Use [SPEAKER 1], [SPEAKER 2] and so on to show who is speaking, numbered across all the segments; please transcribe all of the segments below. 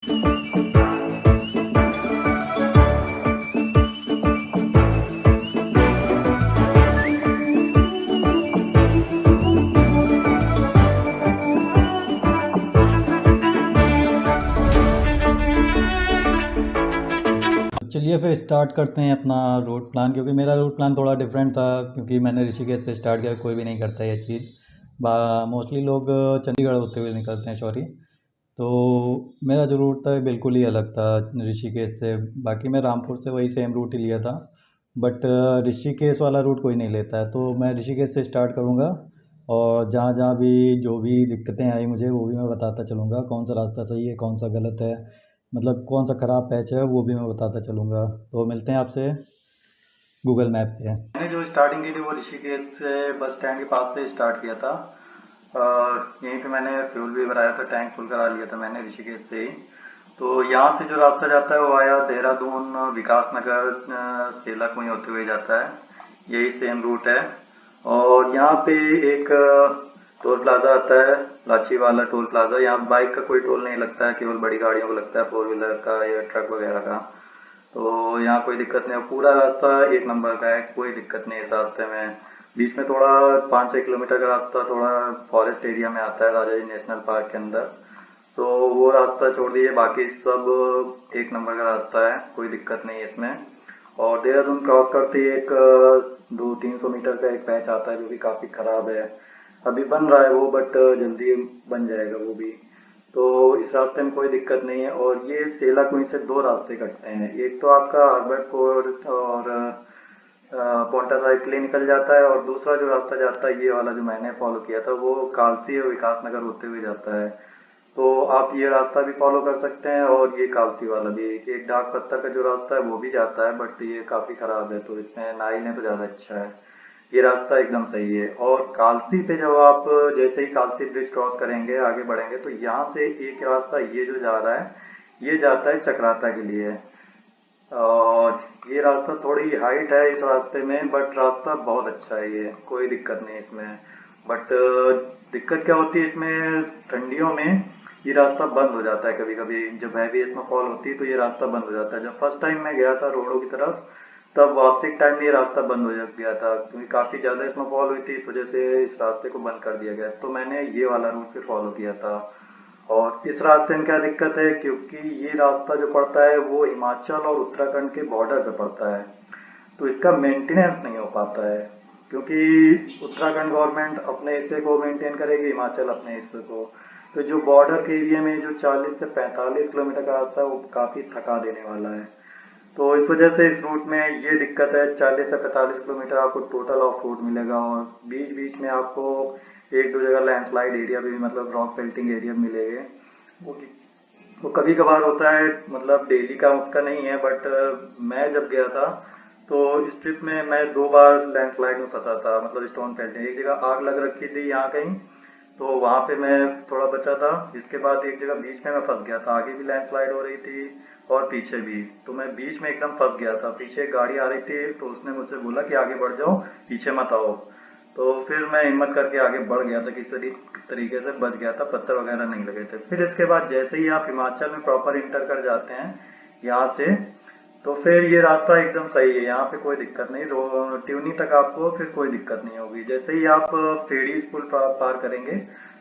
[SPEAKER 1] चलिए फिर स्टार्ट करते हैं अपना रूट प्लान, क्योंकि मेरा रूट प्लान थोड़ा डिफरेंट था, क्योंकि मैंने ऋषिकेश से स्टार्ट किया। कोई भी नहीं करता ये चीज़, मोस्टली लोग चंडीगढ़ होते हुए निकलते हैं, सॉरी। तो मेरा जो रूट था बिल्कुल ही अलग था ऋषिकेश से। बाकी मैं रामपुर से वही सेम रूट ही लिया था, बट ऋषिकेश वाला रूट कोई नहीं लेता है। तो मैं ऋषिकेश से स्टार्ट करूँगा, और जहाँ जहाँ भी जो भी दिक्कतें आई मुझे वो भी मैं बताता चलूँगा। कौन सा रास्ता सही है, कौन सा गलत है, मतलब कौन सा ख़राब पैच है, वो भी मैं बताता चलूँगा। तो मिलते हैं आपसे गूगल मैप पे। मैंने जो स्टार्टिंग की थी वो ऋषिकेश से बस स्टैंड के पास से स्टार्ट किया था, और यहीं पे मैंने फ्यूल भी भराया था, टैंक फुल करा लिया था मैंने ऋषिकेश से ही। तो यहाँ से जो रास्ता जाता है वो आया देहरादून, विकास नगर, सेला कुई होते हुए जाता है। यही सेम रूट है। और यहाँ पे एक टोल प्लाजा आता है, लाची वाला टोल प्लाजा। यहाँ बाइक का कोई टोल नहीं लगता है, केवल बड़ी गाड़ियों को लगता है, 4 व्हीलर का या ट्रक वगैरह का। तो यहाँ कोई दिक्कत नहीं है, पूरा रास्ता एक नंबर का है, कोई दिक्कत नहीं है इस रास्ते में। बीच में थोड़ा 5-6 किलोमीटर का रास्ता थोड़ा फॉरेस्ट एरिया में आता है, राजा जी नेशनल पार्क के अंदर। तो वो रास्ता छोड़ दीजिए, बाकी सब एक नंबर का रास्ता है, कोई दिक्कत नहीं है इसमें। और देहरादून क्रॉस करते ही एक 200-300 मीटर का एक पैच आता है जो कि काफ़ी ख़राब है। अभी बन रहा है वो, बट जल्दी बन जाएगा वो भी। तो इस रास्ते में कोई दिक्कत नहीं है। और ये सेला कुई से 2 रास्ते कटते हैं, एक तो आपका हर्बर्टपुर और पोंटा साहिब के लिए निकल जाता है, और दूसरा जो रास्ता जाता है ये वाला जो मैंने फॉलो किया था वो कालसी और विकास नगर होते हुए जाता है। तो आप ये रास्ता भी फॉलो कर सकते हैं, और ये कालसी वाला भी। एक डाक पत्थर का जो रास्ता है वो भी जाता है, बट ये काफ़ी ख़राब है, तो इसमें ना ही लें तो ज़्यादा अच्छा है। ये रास्ता एकदम सही है। और कालसी पे जब आप जैसे ही कालसी ब्रिज क्रॉस करेंगे, आगे बढ़ेंगे, तो यहाँ से एक रास्ता ये जो जा रहा है ये जाता है चक्राता के लिए। और ये रास्ता थोड़ी हाइट है इस रास्ते में, बट रास्ता बहुत अच्छा है, ये कोई दिक्कत नहीं इसमें। बट दिक्कत क्या होती है इसमें, ठंडियों में ये रास्ता बंद हो जाता है कभी कभी, जब हैवी स्नोफॉल होती है तो ये रास्ता बंद हो जाता है। जब फर्स्ट टाइम मैं गया था रोडों की तरफ, तब वापसी के टाइम ये रास्ता बंद हो गया था, क्योंकि काफ़ी ज़्यादा स्नोफॉल हुई थी, इस वजह से इस रास्ते को बंद कर दिया गया। तो मैंने ये वाला रूट फिर फॉलो किया था। और इस रास्ते में क्या दिक्कत है, क्योंकि ये रास्ता जो पड़ता है वो हिमाचल और उत्तराखंड के बॉर्डर पे पड़ता है, तो इसका मेंटेनेंस नहीं हो पाता है, क्योंकि उत्तराखंड गवर्नमेंट अपने हिस्से को मेंटेन करेगी, हिमाचल अपने हिस्से को। तो जो बॉर्डर के एरिया में जो 40 से 45 किलोमीटर का रास्ता है वो काफ़ी थका देने वाला है। तो इस वजह से इस रूट में ये दिक्कत है, 40 से 45 किलोमीटर आपको टोटल ऑफ रोड मिलेगा, और बीच बीच में आपको 1-2 जगह लैंडस्लाइड एरिया भी, मतलब रॉक पेल्टिंग एरिया मिलेंगे। वो वो कभी कभार होता है, मतलब डेली का उसका नहीं है, बट मैं जब गया था तो इस ट्रिप में मैं 2 बार लैंडस्लाइड में फंसा था, मतलब स्टोन पेल्टिंग। एक जगह आग लग रखी थी यहाँ कहीं, तो वहाँ पे मैं थोड़ा बचा था। इसके बाद एक जगह बीच में मैं फंस गया था, आगे भी लैंडस्लाइड हो रही थी और पीछे भी। तो मैं बीच में एकदम फंस गया था, पीछे एक गाड़ी आ रही थी, तो उसने मुझसे बोला कि आगे बढ़ जाओ, पीछे मत आओ। तो फिर मैं हिम्मत करके आगे बढ़ गया था, किसी तरीके से बच गया था, पत्थर वगैरह नहीं लगे थे। फिर इसके बाद जैसे ही आप हिमाचल में प्रॉपर इंटर कर जाते हैं यहाँ से, तो फिर ये रास्ता एकदम सही है, यहाँ पे कोई दिक्कत नहीं। ट्यूनी तक आपको फिर कोई दिक्कत नहीं होगी। जैसे ही आप फेड़ी पुल पार करेंगे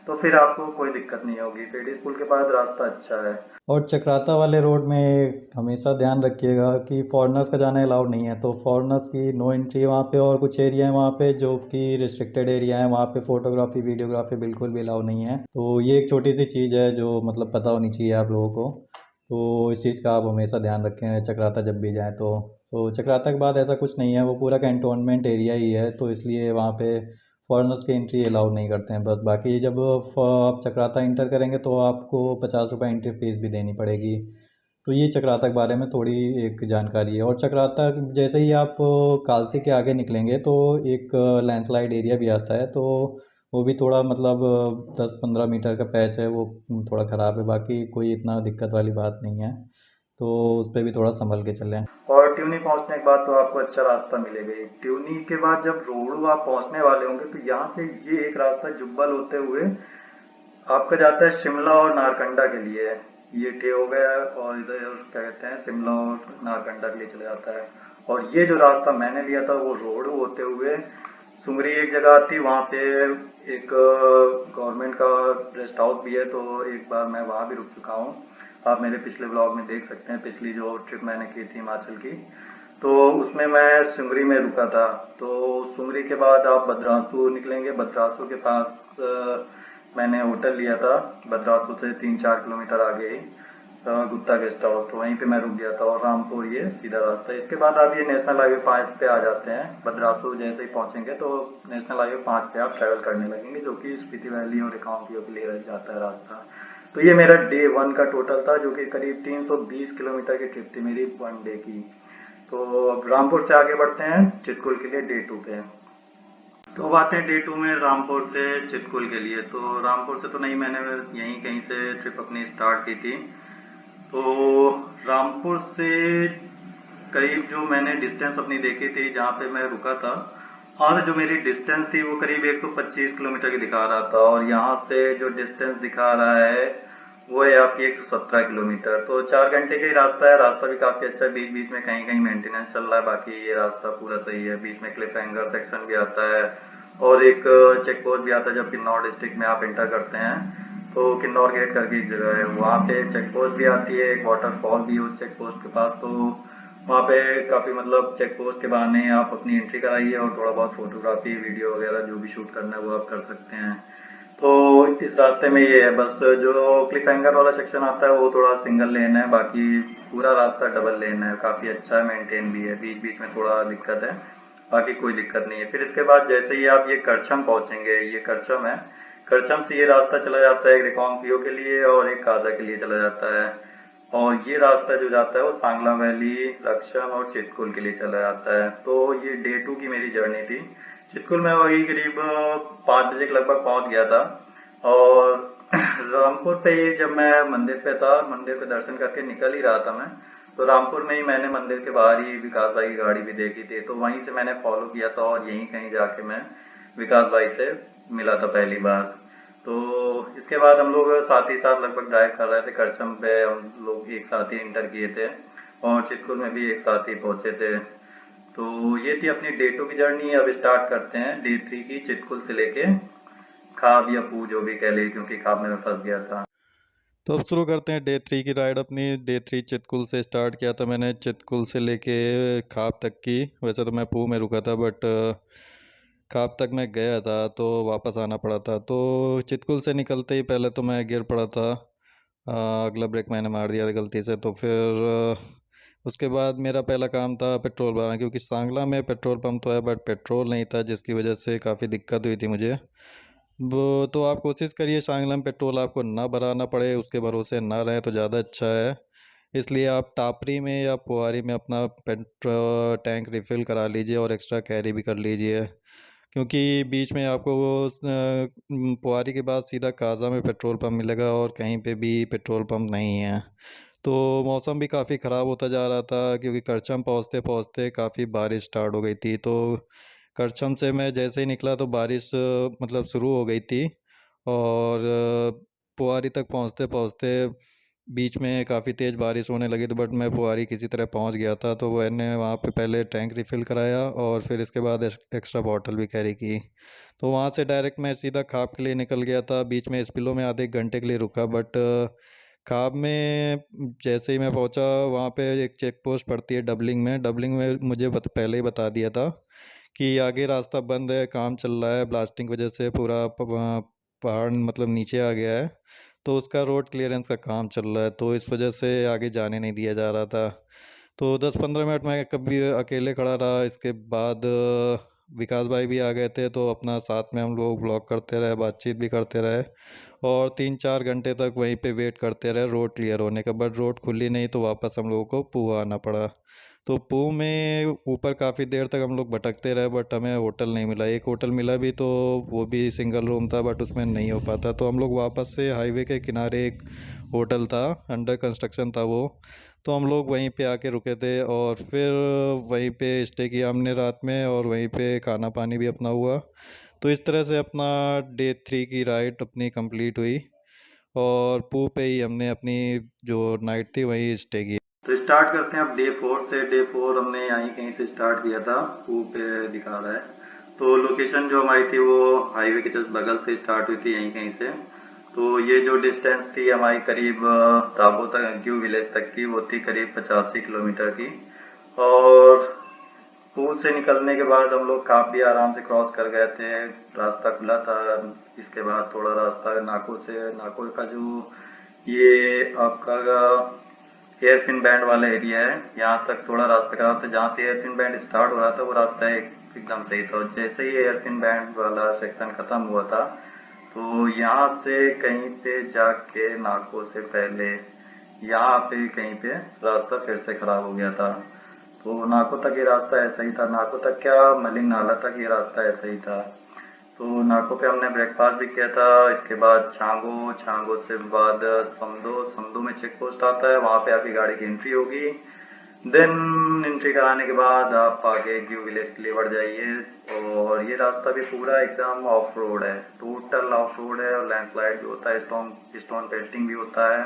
[SPEAKER 1] तो फिर आपको कोई दिक्कत नहीं होगी, फेड़ी पुल के बाद रास्ता अच्छा है। और चक्राता वाले रोड में हमेशा ध्यान रखिएगा कि फॉरेनर्स का जाना अलाउड नहीं है, तो फॉरेनर्स की नो एंट्री है वहाँ पे। और कुछ एरिया है वहाँ पे जो कि रिस्ट्रिक्टेड एरिया है, वहाँ पे फोटोग्राफी वीडियोग्राफी बिल्कुल भी अलाउड नहीं है। तो ये एक छोटी सी चीज़ है जो मतलब पता होनी चाहिए आप लोगों को। तो इस चीज़ का आप हमेशा ध्यान रखें चक्राता जब भी जाएँ तो चक्राता के बाद ऐसा कुछ नहीं है, वो पूरा कैंटोनमेंट एरिया ही है, तो इसलिए वहाँ पे फॉरेनर्स की एंट्री अलाउड नहीं करते हैं बस। बाकी जब आप चक्राता इंटर करेंगे तो आपको 50 रुपये एंट्री फीस भी देनी पड़ेगी। तो ये चक्राता के बारे में थोड़ी एक जानकारी है। और चक्राता जैसे ही आप कालसी के आगे निकलेंगे तो एक लैंडस्लाइड एरिया भी आता है, तो वो भी थोड़ा मतलब 10-15 मीटर का पैच है, वो थोड़ा ख़राब है। बाकी कोई इतना दिक्कत वाली बात नहीं है, तो उस पर भी थोड़ा संभल के चलें। और ट्यूनी पहुंचने के बाद तो आपको अच्छा रास्ता मिलेगा ही। ट्यूनी के बाद जब रोहड़ू आप पहुंचने वाले होंगे तो यहाँ से ये एक रास्ता जुब्बल होते हुए आपका जाता है शिमला और नारकंडा के लिए। ये डे हो गया है और इधर क्या कहते हैं शिमला और नारकंडा के लिए चला जाता है। और ये जो रास्ता मैंने लिया था वो रोड होते हुए सुमरी एक जगह आती, वहाँ पे एक गवर्नमेंट का रेस्ट हाउस भी है, तो एक बार मैं वहाँ भी रुक चुका हूँ। आप मेरे पिछले ब्लॉग में देख सकते हैं, पिछली जो ट्रिप मैंने की थी हिमाचल की, तो उसमें मैं सुमरी में रुका था। तो सुमरी के बाद आप भद्रासु निकलेंगे, भद्रासु के पास मैंने होटल लिया था, भद्रासु से 3-4 किलोमीटर आगे ही गुप्ता गेस्ट हाउस, तो वहीं पे मैं रुक गया था। और रामपुर ये सीधा रास्ता है। इसके बाद आप ये नेशनल हाईवे 5 पे आ जाते हैं। भद्रासु जैसे ही पहुंचेंगे तो नेशनल हाईवे 5 पे आप ट्रैवल करने लगेंगे, जो कि स्पीति वैली और रिकांगपिओ के लिए जाता है रास्ता। तो ये मेरा डे 1 का टोटल था, जो कि करीब 320 किलोमीटर की ट्रिप थी मेरी 1 डे की। तो अब रामपुर से आगे बढ़ते हैं चितकुल के लिए डे 2 पे। तो अब आते हैं डे 2 में रामपुर से चितकुल के लिए। तो रामपुर से तो नहीं, मैंने यहीं कहीं से ट्रिप अपनी स्टार्ट की थी। तो रामपुर से करीब जो मैंने डिस्टेंस अपनी देखी थी जहाँ पे मैं रुका था, और जो मेरी डिस्टेंस थी वो करीब 125 किलोमीटर की दिखा रहा था, और यहाँ से जो डिस्टेंस दिखा रहा है वो है आपकी 117 किलोमीटर। तो 4 घंटे का ही रास्ता है। रास्ता भी काफ़ी अच्छा है, बीच बीच में कहीं कहीं मेंटेनेंस चल रहा है, बाकी ये रास्ता पूरा सही है। बीच में क्लिफ हैंगर सेक्शन भी आता है और एक चेक पोस्ट भी आता है जब किन्नौर डिस्ट्रिक्ट में आप इंटर करते हैं। तो किन्नौर गेट करके एक जगह है, वहाँ पे चेक पोस्ट भी आती है, एक वाटरफॉल भी है उस चेक पोस्ट के पास। तो वहाँ पे काफ़ी मतलब चेक पोस्ट के बहाने आप अपनी एंट्री कराइए और थोड़ा बहुत फोटोग्राफी वीडियो वगैरह जो भी शूट करना है वो आप कर सकते हैं। तो इस रास्ते में ये है, बस जो क्लिफ हैंगर वाला सेक्शन आता है वो थोड़ा सिंगल लेन है, बाकी पूरा रास्ता डबल लेन है, काफ़ी अच्छा है, मेंटेन भी है। बीच बीच में थोड़ा दिक्कत है, बाकी कोई दिक्कत नहीं है। फिर इसके बाद जैसे ही आप ये करछम पहुंचेंगे, ये करछम है, करछम से ये रास्ता चला जाता है एक रिकांगपिओ के लिए और एक काजा के लिए चला जाता है। और ये रास्ता जो जाता है वो सांगला वैली, लक्षण और चितकुल के लिए चला जाता है। तो ये डे 2 की मेरी जर्नी थी। चितकुल में वही करीब 5 बजे के लगभग पहुंच गया था। और रामपुर पे ही जब मैं मंदिर पे था, मंदिर पे दर्शन करके निकल ही रहा था मैं, तो रामपुर में ही मैंने मंदिर के बाहर ही विकास भाई की गाड़ी भी देखी थी, तो वहीं से मैंने फॉलो किया था और यहीं कहीं जाके मैं विकास भाई से मिला था पहली बार। तो इसके बाद हम लोग साथ ही साथ लगभग ड्राइव कर रहे थे, करछम पे हम लोग एक साथ ही इंटर किए थे और चितकुल में भी एक साथ ही पहुंचे थे। तो ये थी अपनी डे 2 की जर्नी। अब स्टार्ट करते हैं डे 3 की, चितकुल से लेके खाब या पू जो भी कह ली, क्योंकि खाब में मैं फंस गया था।
[SPEAKER 2] तो अब शुरू करते हैं डे 3 की राइड अपनी। डे 3 चितकुल से स्टार्ट किया था मैंने, चितकुल से लेके खाप तक की। वैसे तो मैं पूह में रुका था बट खाप तक मैं गया था तो वापस आना पड़ा था। तो चितकुल से निकलते ही पहले तो मैं गिर पड़ा था। अगला ब्रेक मैंने मार दिया था गलती से। तो फिर उसके बाद मेरा पहला काम था पेट्रोल भराना, क्योंकि सांगला में पेट्रोल पंप तो है बट पेट्रोल नहीं था, जिसकी वजह से काफ़ी दिक्कत हुई थी मुझे। वो तो आप कोशिश करिए सांगला में पेट्रोल आपको ना भराना पड़े, उसके भरोसे ना रहें तो ज़्यादा अच्छा है। इसलिए आप टापरी में या पुआरी में अपना पेट्रोल टैंक रिफ़िल करा लीजिए और एक्स्ट्रा कैरी भी कर लीजिए, क्योंकि बीच में आपको वो पुआरी के बाद सीधा काजा में पेट्रोल पंप मिलेगा और कहीं पे भी पेट्रोल पंप नहीं है। तो मौसम भी काफ़ी ख़राब होता जा रहा था, क्योंकि करछम पहुँचते पहुँचते काफ़ी बारिश स्टार्ट हो गई थी। तो करछम से मैं जैसे ही निकला तो बारिश मतलब शुरू हो गई थी। और पुआरी तक पहुँचते पहुँचते बीच में काफ़ी तेज़ बारिश होने लगी, तो बट मैं पुआरी किसी तरह पहुँच गया था। तो मैंने वहाँ पे पहले टैंक रिफ़िल कराया और फिर इसके बाद एक्स्ट्रा बॉटल भी कैरी की। तो वहाँ से डायरेक्ट मैं सीधा खाप के लिए निकल गया था। बीच में स्पिलो में आधे एक घंटे के लिए रुका, बट खाप में जैसे ही मैं पहुंचा वहाँ पे एक चेक पोस्ट पड़ती है डबलिंग में। डबलिंग में मुझे पहले ही बता दिया था कि आगे रास्ता बंद है, काम चल रहा है, ब्लास्टिंग की वजह से पूरा पहाड़ मतलब नीचे आ गया है, तो उसका रोड क्लियरेंस का काम चल रहा है, तो इस वजह से आगे जाने नहीं दिया जा रहा था। तो 10-15 मिनट मैं कभी अकेले खड़ा रहा। इसके बाद विकास भाई भी आ गए थे, तो अपना साथ में हम लोग ब्लॉग करते रहे, बातचीत भी करते रहे और 3-4 घंटे तक वहीं पे वेट करते रहे रोड क्लियर होने का। बट रोड खुली नहीं तो वापस हम लोगों को पूह आना पड़ा। तो पूह में ऊपर काफ़ी देर तक हम लोग भटकते रहे बट हमें होटल नहीं मिला। एक होटल मिला भी तो वो भी सिंगल रूम था, बट उसमें नहीं हो पाता। तो हम लोग वापस से हाईवे के किनारे एक होटल था, अंडर कंस्ट्रक्शन था वो, तो हम लोग वहीं पे आके रुके थे और फिर वहीं पे स्टे किया हमने रात में और वहीं पे खाना पानी भी अपना हुआ। तो इस तरह से अपना डे 3 की राइड अपनी कंप्लीट हुई। और पू पे ही हमने अपनी जो नाइट थी वहीं स्टे की।
[SPEAKER 1] तो स्टार्ट करते हैं अब डे 4 से। डे 4 हमने यहीं कहीं से स्टार्ट किया था, पू पे दिखा रहा है। तो लोकेशन जो हमारी थी वो हाईवे के जस्ट बगल से स्टार्ट हुई थी, यहीं कहीं से। तो ये जो डिस्टेंस थी हमारी करीब ताबो तक, ग्यू विलेज तक की, वो थी करीब 85 किलोमीटर की। और पूल से निकलने के बाद हम लोग काफ़ी आराम से क्रॉस कर गए थे, रास्ता खुला था। इसके बाद थोड़ा रास्ता नाकों से, नाकों का जो ये आपका एयर पिन बैंड वाला एरिया है, यहाँ तक थोड़ा रास्ता खराब था। जहाँ से एयर पिन बैंड स्टार्ट हो रहा था वो रास्ता एकदम सही था, और जैसे ही एयर पिन बैंड वाला सेक्शन खत्म हुआ था तो यहाँ से कहीं पे जाके नाकों से पहले यहाँ पे कहीं पे रास्ता फिर से खराब हो गया था। तो नाको तक ये रास्ता ऐसा ही था, नाको तक क्या, मलिंग नाला तक ये रास्ता ऐसा ही था। तो नाको पे हमने ब्रेकफास्ट भी किया था। इसके बाद छांगो, छांगो से बाद समदो, समदो में चेक पोस्ट आता है, वहाँ पे आपकी गाड़ी की एंट्री होगी। देन एंट्री कराने के बाद आप आगे ग्यू विलेज के लिए बढ़ जाइए। और ये रास्ता भी पूरा एकदम ऑफ रोड है, टोटल ऑफ रोड है, और लैंडस्लाइड भी होता है, स्टोन स्टोन पेल्टिंग भी होता है,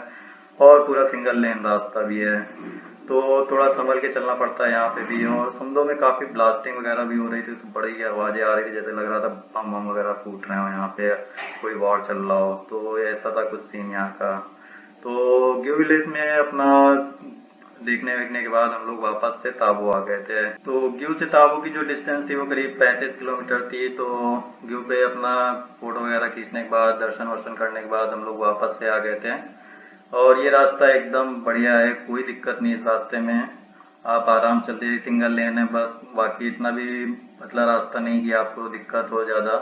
[SPEAKER 1] और पूरा सिंगल लेन रास्ता भी है। तो थोड़ा संभल के चलना पड़ता है यहाँ पे भी। और समदो में काफ़ी ब्लास्टिंग वगैरह भी हो रही थी, तो बड़ी आवाज़ें आ रही थी, जैसे लग रहा था बम बम वगैरह फूट रहे हो यहाँ पे, कोई वॉर चल रहा हो। तो ऐसा था कुछ सीन यहाँ का। तो ग्यू विलेज में अपना देखने वेखने के बाद हम लोग वापस से ताबू आ गए थे। तो ग्यू से ताबू की जो डिस्टेंस थी वो करीब 35 किलोमीटर थी। तो ग्यू पे अपना फोटो वगैरह खींचने के बाद, दर्शन वर्शन करने के बाद हम लोग वापस से आ गए थे। और ये रास्ता एकदम बढ़िया है, कोई दिक्कत नहीं इस रास्ते में। आप आराम चलते ही, सिंगल लेन है बस, बाकी इतना भी पतला रास्ता नहीं कि आपको दिक्कत हो ज़्यादा।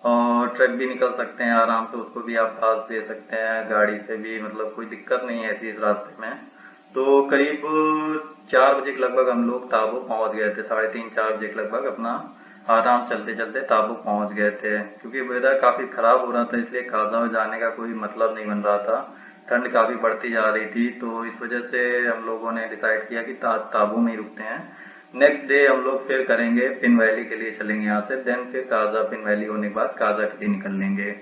[SPEAKER 1] और ट्रक भी निकल सकते हैं आराम से, उसको भी आप पास दे सकते हैं गाड़ी से भी, मतलब कोई दिक्कत नहीं है ऐसी इस रास्ते में। तो करीब 4 बजे के लगभग हम लोग ताबो पहुंच गए थे, 3:30-4 बजे के लगभग अपना आराम चलते चलते ताबो पहुंच गए थे। क्योंकि वेदर काफ़ी ख़राब हो रहा था, इसलिए काजा जाने का कोई मतलब नहीं बन रहा था, ठंड काफ़ी बढ़ती जा रही थी। तो इस वजह से हम लोगों ने डिसाइड किया कि ताबू में ही रुकते हैं। नेक्स्ट डे हम लोग फिर करेंगे, पिन वैली के लिए चलेंगे यहाँ से, देन फिर काजा, पिन वैली होने के बाद काजा के लिए निकल लेंगे।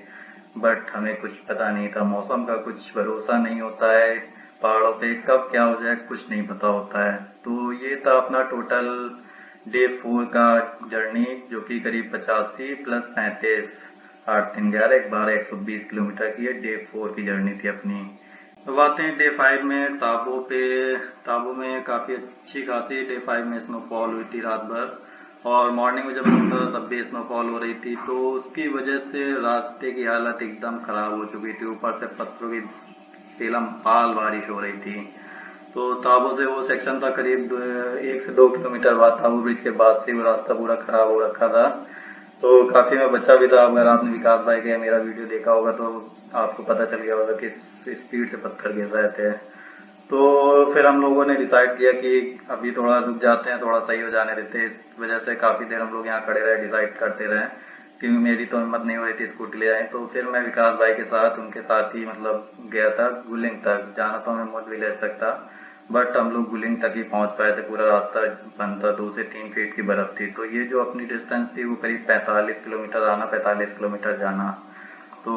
[SPEAKER 1] बट हमें कुछ पता नहीं था, मौसम का कुछ भरोसा नहीं होता है, पहाड़ों पे कब क्या हो जाए कुछ नहीं पता होता है। तो ये था अपना टोटल डे 4 का जर्नी, जो कि करीब 85 प्लस 35, 8 3 11 120 किलोमीटर की है डे 4 की जर्नी थी अपनी। अब आते हैं डे 5 में, ताबो पे। ताबो में काफ़ी अच्छी खासी डे 5 में स्नोफॉल हुई थी रात भर, और मॉर्निंग में जब उठा तब भी स्नोफॉल हो रही थी। तो उसकी वजह से रास्ते की हालत एकदम ख़राब हो चुकी थी, ऊपर से पत्थरों की पेलम पाल बारिश हो रही थी। तो ताबो से वो सेक्शन था करीब 1 से 2 किलोमीटर बाद, ताबो ब्रिज के बाद से वो रास्ता पूरा ख़राब हो रखा था। तो काफ़ी मैं बचा भी था। अगर आपने विकास भाई का मेरा वीडियो देखा होगा तो आपको पता चल गया होगा कि स्पीड से पत्थर गिर रहे थे। तो फिर हम लोगों ने डिसाइड किया कि अभी थोड़ा रुक जाते हैं, थोड़ा सही हो जाने देते हैं। इस वजह से काफ़ी देर हम लोग यहाँ खड़े रहे, डिसाइड करते रहे, क्योंकि मेरी तो हिम्मत नहीं हो रही थी स्कूटी ले आए। तो फिर मैं विकास भाई के साथ, उनके साथ ही मतलब गया था गुलिंग तक। जाना तो हमें मोद विलेज तक था, बट हम लोग गुलिंग तक ही पहुंच पाए थे, पूरा रास्ता बंद था, 2 से 3 फीट की बर्फ़ थी। तो ये जो अपनी डिस्टेंस थी वो करीब 45 किलोमीटर आना, 45 किलोमीटर जाना। तो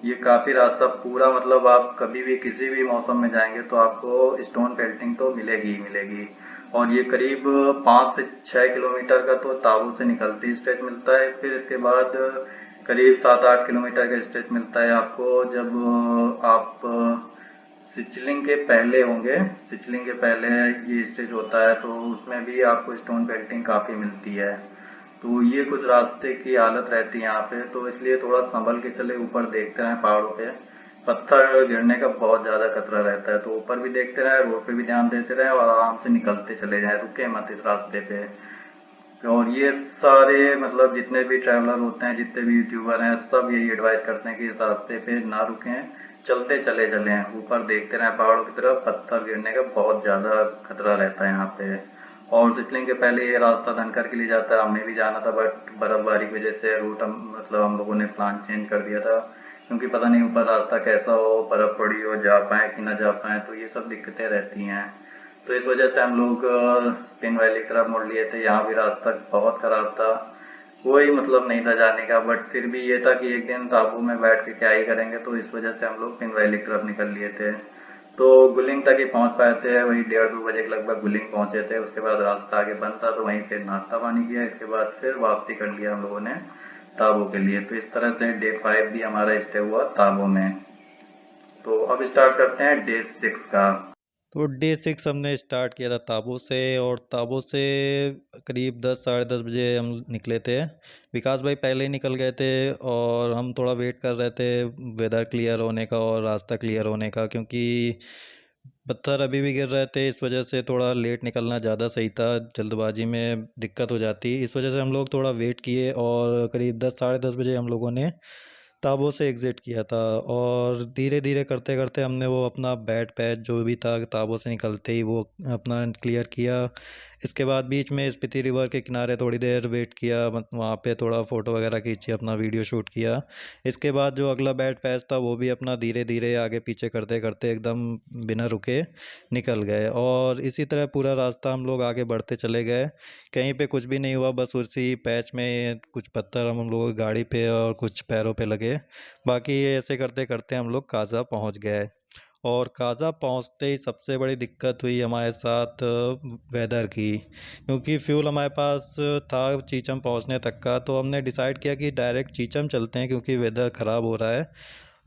[SPEAKER 1] ये काफ़ी रास्ता पूरा, मतलब आप कभी भी किसी भी मौसम में जाएंगे तो आपको स्टोन पेल्टिंग तो मिलेगी ही मिलेगी। और ये करीब 5 से 6 किलोमीटर का तो ताबू से निकलती स्ट्रेच मिलता है, फिर इसके बाद करीब 7 8 किलोमीटर का स्ट्रेच मिलता है आपको जब आप सिचलिंग के पहले होंगे। सिचलिंग के पहले ये स्टेज होता है, तो उसमें भी आपको स्टोन पेल्टिंग काफ़ी मिलती है। तो ये कुछ रास्ते की हालत रहती है यहाँ पे, तो इसलिए थोड़ा संभल के चले, ऊपर देखते रहें पहाड़ों पे, पत्थर गिरने का बहुत ज़्यादा खतरा रहता है। तो ऊपर भी देखते रहें, रोड पे भी ध्यान देते रहें, और आराम से निकलते चले जाएं, रुके मत इस रास्ते पे। और ये सारे मतलब जितने भी ट्रैवलर होते हैं, जितने भी यूट्यूबर हैं, सब यही एडवाइस करते हैं कि इस रास्ते पे ना रुकें, चलते चले चलें, ऊपर देखते रहें पहाड़ों की तरफ, पत्थर गिरने का बहुत ज़्यादा खतरा रहता है यहाँ पे। और सिचलिंग के पहले ये रास्ता धनकर के लिए जाता है, हमें भी जाना था, बट बर्फबारी की वजह से रूट हम लोगों ने प्लान चेंज कर दिया था, क्योंकि पता नहीं ऊपर रास्ता कैसा हो, बर्फ़ पड़ी हो, जा पाएँ कि ना जा पाएँ, तो ये सब दिक्कतें रहती हैं। तो इस वजह से हम लोग पिन वैली की तरफ मुड़ लिए थे। यहाँ भी रास्ता बहुत ख़राब था, कोई मतलब नहीं था जाने का, बट फिर भी ये था कि एक दिन ताबू में बैठ के क्या ही करेंगे, तो इस वजह से हम लोग पिंग वैली की तरफ निकल लिए थे। तो गुलिंग तक ही पहुंच पाए थे, वही 1:30-2 बजे के लगभग गुलिंग पहुंचे थे। उसके बाद रास्ता आगे बंद था, तो वहीं फिर नाश्ता पानी किया। इसके बाद फिर वापसी कर लिया हम लोगों ने ताबू के लिए। तो इस तरह से डे 5 भी हमारा स्टे हुआ ताबू में। तो अब स्टार्ट करते हैं डे 6 का।
[SPEAKER 2] तो डे 6 हमने स्टार्ट किया था ताबू से, और ताबू से करीब 10 साढ़े 10 बजे हम निकले थे। विकास भाई पहले ही निकल गए थे और हम थोड़ा वेट कर रहे थे वेदर क्लियर होने का और रास्ता क्लियर होने का, क्योंकि पत्थर अभी भी गिर रहे थे। इस वजह से थोड़ा लेट निकलना ज़्यादा सही था, जल्दबाजी में दिक्कत हो जाती। इस वजह से हम लोग थोड़ा वेट किए और करीब 10 साढ़े 10 बजे हम लोगों ने ताबो से एग्ज़िट किया था। और धीरे धीरे करते करते हमने वो अपना बैड पैच जो भी था ताबो से निकलते ही वो अपना क्लियर किया। इसके बाद बीच में स्पीति रिवर के किनारे थोड़ी देर वेट किया, वहाँ पे थोड़ा फ़ोटो वगैरह खींची, अपना वीडियो शूट किया। इसके बाद जो अगला बैड पैच था वो भी अपना धीरे धीरे आगे पीछे करते करते एकदम बिना रुके निकल गए। और इसी तरह पूरा रास्ता हम लोग आगे बढ़ते चले गए। कहीं पे कुछ भी नहीं हुआ, बस उसी पैच में कुछ पत्थर हम लोगों की गाड़ी पे और कुछ पैरों पे लगे। बाकी ये ऐसे करते करते हम लोग काज़ा पहुंच गए। और काज़ा पहुंचते ही सबसे बड़ी दिक्कत हुई हमारे साथ वेदर की, क्योंकि फ्यूल हमारे पास था चीचम पहुंचने तक का। तो हमने डिसाइड किया कि डायरेक्ट चीचम चलते हैं, क्योंकि वेदर ख़राब हो रहा है।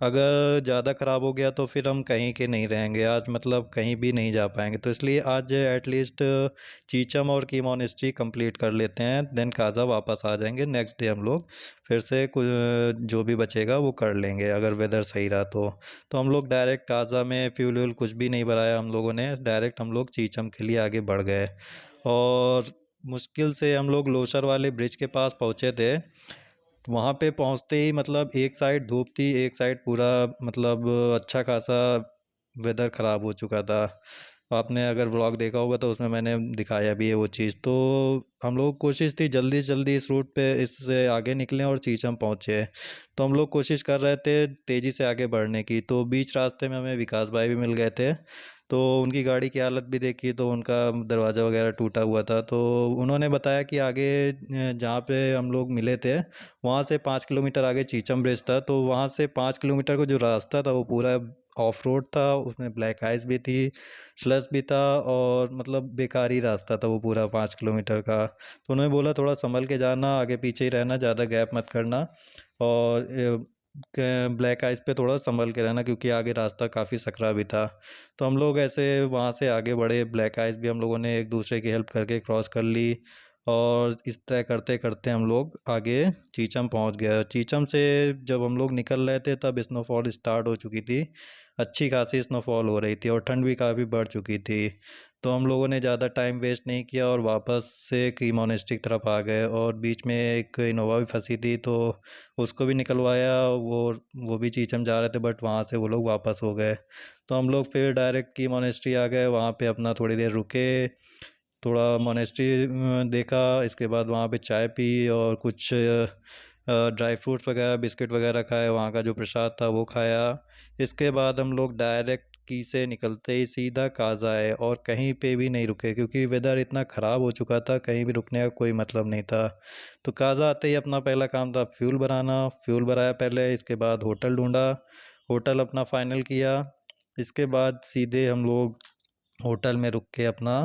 [SPEAKER 2] अगर ज़्यादा ख़राब हो गया तो फिर हम कहीं के नहीं रहेंगे आज, मतलब कहीं भी नहीं जा पाएंगे। तो इसलिए आज एटलीस्ट चीचम और की मॉनेस्ट्री कंप्लीट कर लेते हैं, देन काज़ा वापस आ जाएंगे। नेक्स्ट डे हम लोग फिर से कुछ जो भी बचेगा वो कर लेंगे अगर वेदर सही रहा तो हम लोग डायरेक्ट काज़ा में फ्यूल व्यूल कुछ भी नहीं भराया हम लोगों ने, डायरेक्ट हम लोग चीचम के लिए आगे बढ़ गए। और मुश्किल से हम लोग लोसर वाले ब्रिज के पास पहुँचे थे। वहाँ पे पहुँचते ही मतलब एक साइड धूप थी, एक साइड पूरा मतलब अच्छा खासा वेदर ख़राब हो चुका था। आपने अगर व्लॉग देखा होगा तो उसमें मैंने दिखाया भी है वो चीज़। तो हम लोग कोशिश थी जल्दी से जल्दी इस रूट पे इससे आगे निकलें और चीचम पहुँचे। तो हम लोग कोशिश कर रहे थे तेज़ी से आगे बढ़ने की। तो बीच रास्ते में हमें विकास भाई भी मिल गए थे। तो उनकी गाड़ी की हालत भी देखी तो उनका दरवाज़ा वगैरह टूटा हुआ था। तो उन्होंने बताया कि आगे जहाँ पे हम लोग मिले थे वहाँ से 5 किलोमीटर आगे चीचम ब्रिज था। तो वहाँ से 5 किलोमीटर का जो रास्ता था वो पूरा ऑफ रोड था, उसमें ब्लैक आइस भी थी, स्लस भी था, और मतलब बेकार ही रास्ता था वो पूरा 5 किलोमीटर का। तो उन्होंने बोला थोड़ा संभल के जाना, आगे पीछे ही रहना, ज़्यादा गैप मत करना, और ब्लैक आइस पे थोड़ा संभल के रहना, क्योंकि आगे रास्ता काफ़ी सकरा भी था। तो हम लोग ऐसे वहाँ से आगे बढ़े, ब्लैक आइस भी हम लोगों ने एक दूसरे की हेल्प करके क्रॉस कर ली। और इस तरह करते करते हम लोग आगे चीचम पहुँच गए। चीचम से जब हम लोग निकल रहे थे तब स्नोफॉल स्टार्ट हो चुकी थी, अच्छी खासी स्नोफॉल हो रही थी और ठंड भी काफ़ी बढ़ चुकी थी। तो हम लोगों ने ज़्यादा टाइम वेस्ट नहीं किया और वापस से की मोनेस्ट्री की तरफ आ गए। और बीच में एक इनोवा भी फंसी थी तो उसको भी निकलवाया, वो भी चीचम जा रहे थे बट वहाँ से वो लोग वापस हो गए। तो हम लोग फिर डायरेक्ट की मोनेस्ट्री आ गए, वहाँ पे अपना थोड़ी देर रुके, थोड़ा मोनेस्ट्री देखा। इसके बाद वहाँ पे चाय पी और कुछ ड्राई फ्रूट्स वगैरह बिस्किट वगैरह खाए, वहाँ का जो प्रसाद था वो खाया। इसके बाद हम लोग डायरेक्ट की से निकलते ही सीधा काज़ा आए और कहीं पे भी नहीं रुके, क्योंकि वेदर इतना ख़राब हो चुका था, कहीं भी रुकने का कोई मतलब नहीं था। तो काज़ा आते ही अपना पहला काम था फ्यूल भराना, फ्यूल भराया पहले। इसके बाद होटल ढूंढा, होटल अपना फ़ाइनल किया। इसके बाद सीधे हम लोग होटल में रुक के अपना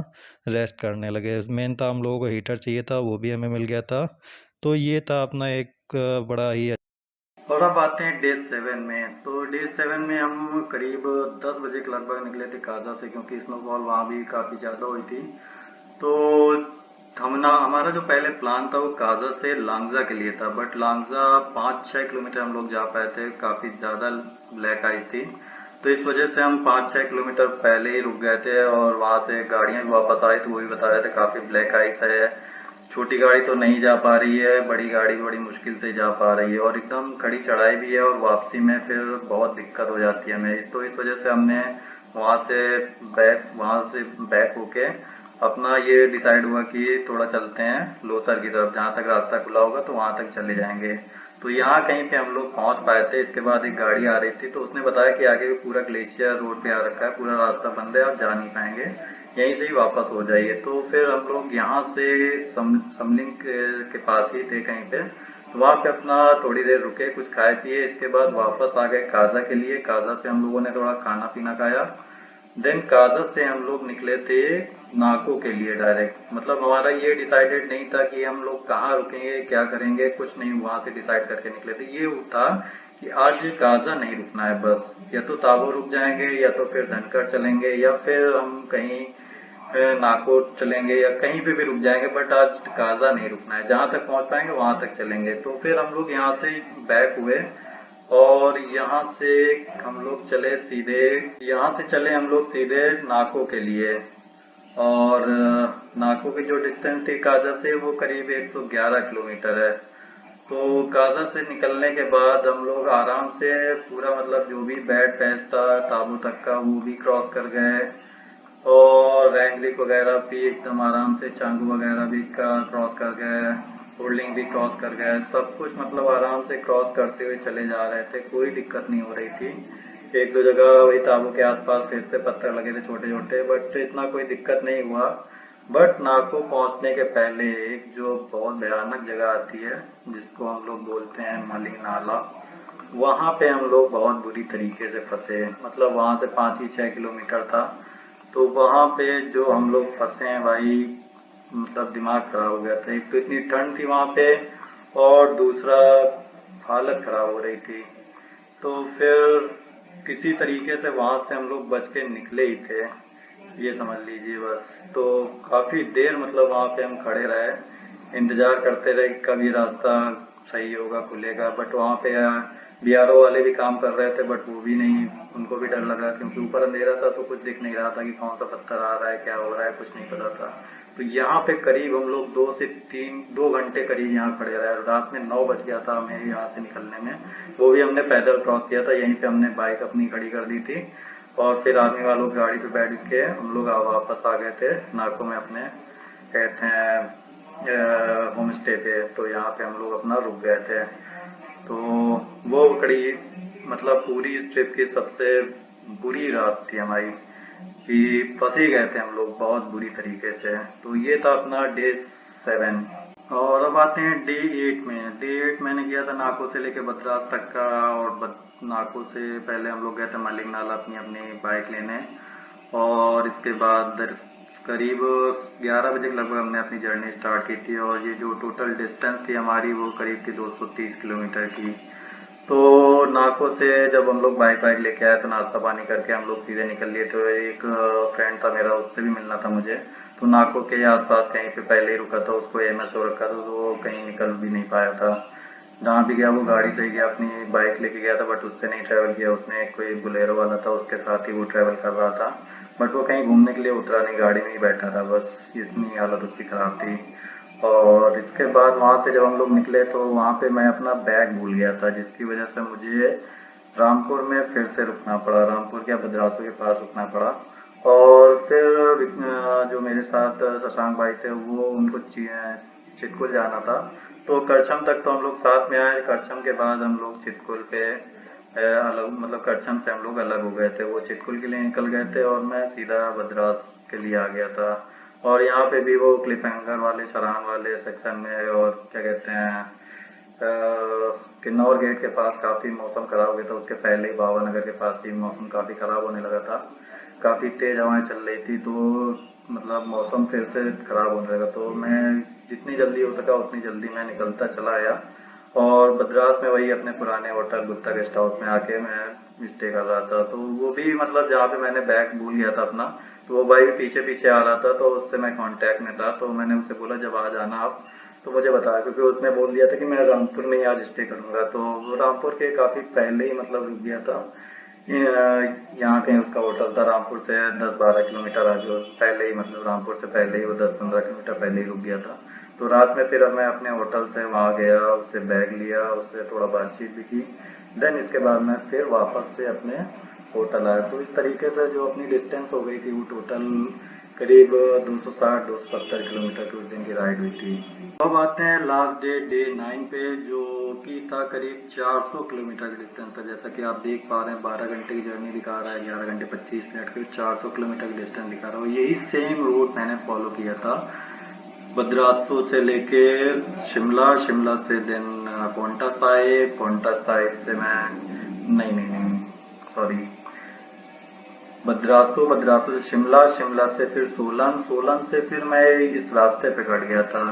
[SPEAKER 2] रेस्ट करने लगे। मेन था हम लोगों को हीटर चाहिए था, वो भी हमें मिल गया था। तो ये था अपना एक बड़ा ही
[SPEAKER 1] और अब आते हैं डे 7 में। तो डे 7 में हम करीब 10 बजे के लगभग निकले थे काजा से, क्योंकि स्नोफॉल वहाँ भी काफ़ी ज़्यादा हुई थी। तो हमारा जो पहले प्लान था वो काजा से लांगजा के लिए था, बट लांगजा 5-6 किलोमीटर हम लोग जा पाए थे, काफ़ी ज़्यादा ब्लैक आइस थी। तो इस वजह से हम 5-6 किलोमीटर पहले ही रुक गए थे, और वहाँ से गाड़ियाँ भी वापस आई तो वो भी बता रहे थे काफ़ी ब्लैक आइस है, छोटी गाड़ी तो नहीं जा पा रही है, बड़ी गाड़ी बड़ी मुश्किल से जा पा रही है, और एकदम खड़ी चढ़ाई भी है, और वापसी में फिर बहुत दिक्कत हो जाती है हमें। तो इस वजह से हमने वहाँ से बैक होके अपना ये डिसाइड हुआ कि थोड़ा चलते हैं लोसर की तरफ, जहाँ तक रास्ता खुला होगा तो वहाँ तक चले जाएंगे। तो यहाँ कहीं पे हम लोग पहुँच पाए थे। इसके बाद एक गाड़ी आ रही थी, तो उसने बताया कि आगे भी पूरा ग्लेशियर रोड पे आ रखा है, पूरा रास्ता बंद है, आप जा नहीं पाएंगे, यहीं से ही वापस हो जाइए। तो फिर हम लोग यहाँ से समलिंग के पास ही थे कहीं पे, तो वहाँ पे अपना थोड़ी देर रुके, कुछ खाए पिए, इसके बाद वापस आ गए काजा के लिए। काजा से हम लोगों ने थोड़ा खाना पीना खाया। देन काजा से हम लोग निकले थे नाको के लिए डायरेक्ट। मतलब हमारा ये डिसाइडेड नहीं था कि हम लोग कहाँ रुकेंगे, क्या करेंगे, कुछ नहीं वहाँ से डिसाइड करके निकले थे। ये था कि आज काजा नहीं रुकना है, बस या तो ताबो रुक जाएंगे, या तो फिर धनकर चलेंगे, या फिर हम कहीं नाको चलेंगे, या कहीं पे भी रुक जाएंगे, बट आज काजा नहीं रुकना है। जहाँ तक पहुँच पाएंगे वहाँ तक चलेंगे। तो फिर हम लोग यहाँ से बैक हुए, और यहाँ से हम लोग चले सीधे, यहाँ से चले हम लोग सीधे नाको के लिए। और नाको की जो डिस्टेंस थी काजा से, वो करीब 111 किलोमीटर है। तो काजा से निकलने के बाद हम लोग आराम से पूरा, मतलब जो भी बैड पैच था ताबू तक का, वो भी क्रॉस कर गए, और रैंगलिक वगैरह भी एकदम आराम से, चांगू वगैरह भी क्रॉस कर गए, होल्डिंग भी क्रॉस कर गए, सब कुछ मतलब आराम से क्रॉस करते हुए चले जा रहे थे, कोई दिक्कत नहीं हो रही थी। एक दो जगह वही ताबू के आसपास फिर से पत्थर लगे थे छोटे छोटे, बट इतना कोई दिक्कत नहीं हुआ। बट नाको पहुंचने के पहले एक जो बहुत भयानक जगह आती है, जिसको हम लोग बोलते हैं मलिंग नाला, वहाँ पे हम लोग बहुत बुरी तरीके से फंसे। मतलब वहाँ से 5 ही 6 किलोमीटर था, तो वहाँ पे जो हम लोग फंसे हैं भाई, मतलब दिमाग खराब हो गया था। एक तो इतनी ठंड थी वहाँ पे, और दूसरा हालत खराब हो रही थी। तो फिर किसी तरीके से वहाँ से हम लोग बच के निकले ही थे, ये समझ लीजिए बस। तो काफ़ी देर मतलब वहाँ पे हम खड़े रहे, इंतज़ार करते रहे कि कब ये रास्ता सही होगा, खुलेगा। बट वहाँ पे बीआरओ वाले भी काम कर रहे थे, बट वो भी नहीं, उनको भी डर लगा, क्योंकि ऊपर अंधेरा था तो कुछ दिख नहीं रहा था कि कौन सा पत्थर आ रहा है, क्या हो रहा है, कुछ नहीं पता था। तो यहाँ पे करीब हम लोग 2 घंटे करीब यहाँ खड़े रहे। रात में 9 बज गया था हमें यहाँ से निकलने में, वो भी हमने पैदल क्रॉस किया था। यहीं पे हमने बाइक अपनी खड़ी कर दी थी, और फिर आर्मी वालों की गाड़ी पे बैठ के हम लोग वापस आ गए थे नाको में अपने, कहते हैं होम स्टे पे। तो यहाँ पे हम लोग अपना रुक गए थे। तो वो कड़ी, मतलब पूरी इस ट्रिप की सबसे बुरी रात थी हमारी, कि फंस ही गए थे हम लोग बहुत बुरी तरीके से। तो ये था अपना डे 7। और अब आते हैं डे 8 में। डे 8 मैंने किया था नाको से लेके बद्रास तक का, और नाको से पहले हम लोग गए थे मलिंग नाला अपनी अपनी बाइक लेने, और इसके बाद करीब 11 बजे के लगभग हमने अपनी जर्नी स्टार्ट की थी। और ये जो टोटल डिस्टेंस थी हमारी, वो करीब थी 230 किलोमीटर की। तो नाको से जब हम लोग बाइक वाइक लेके आए, तो नाश्ता पानी करके हम लोग सीधे निकल लिए। तो एक फ्रेंड था मेरा, उससे भी मिलना था मुझे, तो नाको के आसपास कहीं पे पहले ही रुका था, उसको एमएस हो रखा था, तो वो कहीं निकल भी नहीं पाया था। जहाँ भी गया वो गाड़ी से ही गया, अपनी बाइक लेके गया था, बट उससे नहीं ट्रैवल किया उसने। कोई बुलेरो वाला था, उसके साथ ही वो ट्रैवल कर रहा था, बट वो कहीं घूमने के लिए उतरा नहीं, गाड़ी में ही बैठा था बस। इतनी हालत उसकी ख़राब थी। और इसके बाद वहाँ से जब हम लोग निकले, तो वहाँ पे मैं अपना बैग भूल गया था, जिसकी वजह से मुझे रामपुर में फिर से रुकना पड़ा, रामपुर के बद्रासू के पास रुकना पड़ा। और फिर जो मेरे साथ शशांक भाई थे, वो उनको चितकुल जाना था, तो करछम तक तो हम लोग साथ में आए। करछम के बाद हम लोग चितकुल पे अलग, मतलब करछम से हम लोग अलग हो गए थे, वो चितकुल के लिए निकल गए थे, और मैं सीधा बद्रास के लिए आ गया था। और यहाँ पे भी वो क्लिफ हैंगर वाले सरान वाले सेक्शन में, और क्या कहते हैं, किन्नौर गेट के पास काफ़ी मौसम ख़राब हो गया था। उसके पहले ही बाबा नगर के पास ही मौसम काफ़ी ख़राब होने लगा था, काफ़ी तेज़ हवाएं चल रही थी, तो मतलब मौसम फिर से ख़राब होने लगा। तो मैं जितनी जल्दी हो सका उतनी जल्दी मैं निकलता चला आया, और बद्रास में वही अपने पुराने होटल गुप्ता गेस्ट हाउस में आके मैं स्टे कर रहा था। तो वो भी मतलब जहाँ पे मैंने बैग भूल गया था अपना, तो वो भाई भी पीछे पीछे आ रहा था, तो उससे मैं कांटेक्ट में था। तो मैंने उससे बोला जब आ जाना आप, तो मुझे बताया, क्योंकि उसने बोल दिया था कि मैं रामपुर में ही आज स्टे करूँगा। तो वो रामपुर के काफ़ी पहले ही मतलब रुक गया था। यहाँ कहीं उसका होटल था, रामपुर से 10-12 किलोमीटर आगे पहले ही, मतलब रामपुर से पहले ही वो 10-15 किलोमीटर पहले ही रुक गया था। तो रात में फिर मैं अपने होटल से वहाँ गया, उससे बैग लिया, उससे थोड़ा बातचीत भी की। देन इसके बाद मैं फिर वापस से अपने होटल आया। तो इस तरीके से जो अपनी डिस्टेंस हो गई थी वो टोटल करीब 260-270 किलोमीटर की उस दिन की राइड हुई थी। अब आते हैं लास्ट डे 9 पे, जो कि था करीब 400 किलोमीटर की डिस्टेंस पर। जैसा कि आप देख पा रहे हैं 12 घंटे की जर्नी दिखा रहा है, 11 घंटे 25 मिनट की, 400 किलोमीटर की डिस्टेंस दिखा रहा है। यही सेम रूट मैंने फॉलो किया था बद्रासु से लेके शिमला, शिमला से देन पोंटा साहिब से मैं नहीं सॉरी, बद्रासु से शिमला, शिमला से फिर सोलन, सोलन से फिर मैं इस रास्ते पे कट गया था।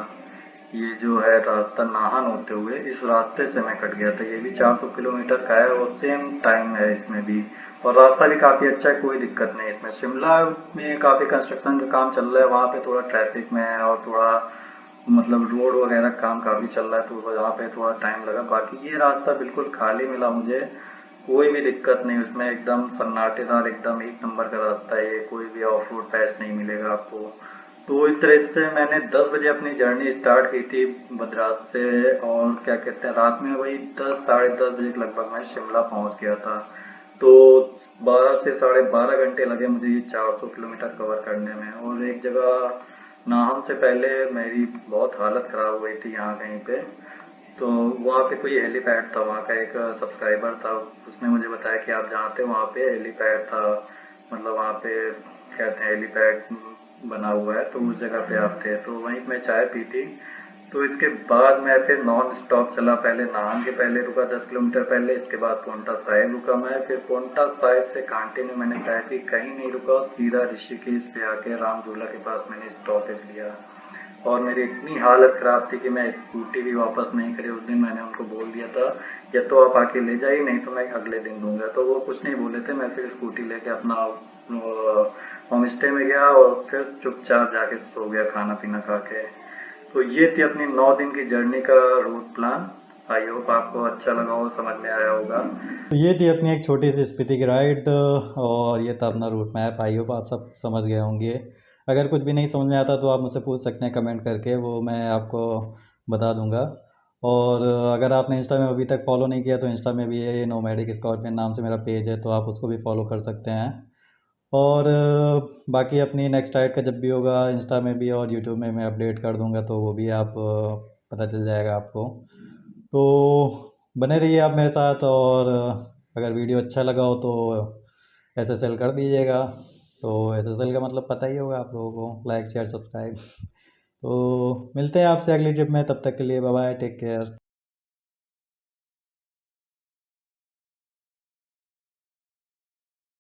[SPEAKER 1] ये जो है रास्ता नाहन होते हुए इस रास्ते से मैं कट गया था। ये भी 400 किलोमीटर का है और सेम टाइम है इसमें भी, और रास्ता भी काफ़ी अच्छा है, कोई दिक्कत नहीं इसमें। शिमला में काफ़ी कंस्ट्रक्शन का काम चल रहा है, वहाँ पे थोड़ा ट्रैफिक में है और थोड़ा मतलब रोड वगैरह काम काफ़ी चल रहा है, तो वहाँ पे थोड़ा टाइम लगा। बाकी ये रास्ता बिल्कुल खाली मिला मुझे, कोई भी दिक्कत नहीं उसमें, एकदम सन्नाटेदार, एकदम एक नंबर का रास्ता है ये, कोई भी ऑफ रोड पैच नहीं मिलेगा आपको। तो इस तरह से मैंने 10 बजे अपनी जर्नी स्टार्ट की थी बद्रास से, और क्या कहते हैं रात में वही 10 साढ़े 10 बजे के लगभग मैं शिमला पहुंच गया था। तो 12 से साढ़े 12 घंटे लगे मुझे ये 400 किलोमीटर कवर करने में। और एक जगह नाहन से पहले मेरी बहुत हालत ख़राब हुई थी यहाँ कहीं पे, तो वहाँ पे कोई हेलीपैड था, वहाँ का एक सब्सक्राइबर था, उसने मुझे बताया कि आप जहाँ थे वहाँ पे हेलीपैड था, मतलब वहाँ पे कहते हैं हेलीपैड बना हुआ है, तो उस जगह पे आप थे। तो वहीं मैं चाय पी थी। तो इसके बाद मैं फिर नॉन स्टॉप चला, पहले नाहन के पहले रुका 10 किलोमीटर पहले, इसके बाद पोंटा साहिब रुका मैं, फिर पोंटा साहिब से कंटिन्यू मैंने तय की कहीं नहीं रुका, सीधा ऋषिकेश पे आके राम झूला के पास मैंने स्टॉपेज लिया। और मेरी इतनी हालत ख़राब थी कि मैं स्कूटी भी वापस नहीं करी उस दिन। मैंने उनको बोल दिया था या तो आप आके ले जाइए, नहीं तो मैं अगले दिन दूंगा। तो वो कुछ नहीं बोले थे। मैं फिर स्कूटी लेके अपना होम स्टे में गया और फिर चुपचाप जाके सो गया खाना पीना खा के। तो ये थी अपनी 9 दिन की जर्नी का रूट प्लान। आई होप आपको अच्छा लगा हो, समझ में आया होगा।
[SPEAKER 2] तो ये थी अपनी एक छोटी सी स्पीति की राइड, और ये था अपना रूट मैप। आई होप आप सब समझ गए होंगे। अगर कुछ भी नहीं समझ में आता तो आप मुझसे पूछ सकते हैं कमेंट करके, वो मैं आपको बता दूंगा। और अगर आपने इंस्टा में अभी तक फॉलो नहीं किया तो इंस्टा में भी ये नोमैडिक स्कॉर्पियन नाम से मेरा पेज है, तो आप उसको भी फॉलो कर सकते हैं। और बाकी अपनी नेक्स्ट राइड का जब भी होगा इंस्टा में भी और यूट्यूब में मैं अपडेट कर दूंगा, तो वो भी आप पता चल जाएगा आपको। तो बने रहिए आप मेरे साथ, और अगर वीडियो अच्छा लगा हो तो SSL कर दीजिएगा। तो SSL का मतलब पता ही होगा आप लोगों को, लाइक शेयर सब्सक्राइब। तो मिलते हैं आपसे अगली ट्रिप में, तब तक के लिए बाय बाय, टेक केयर।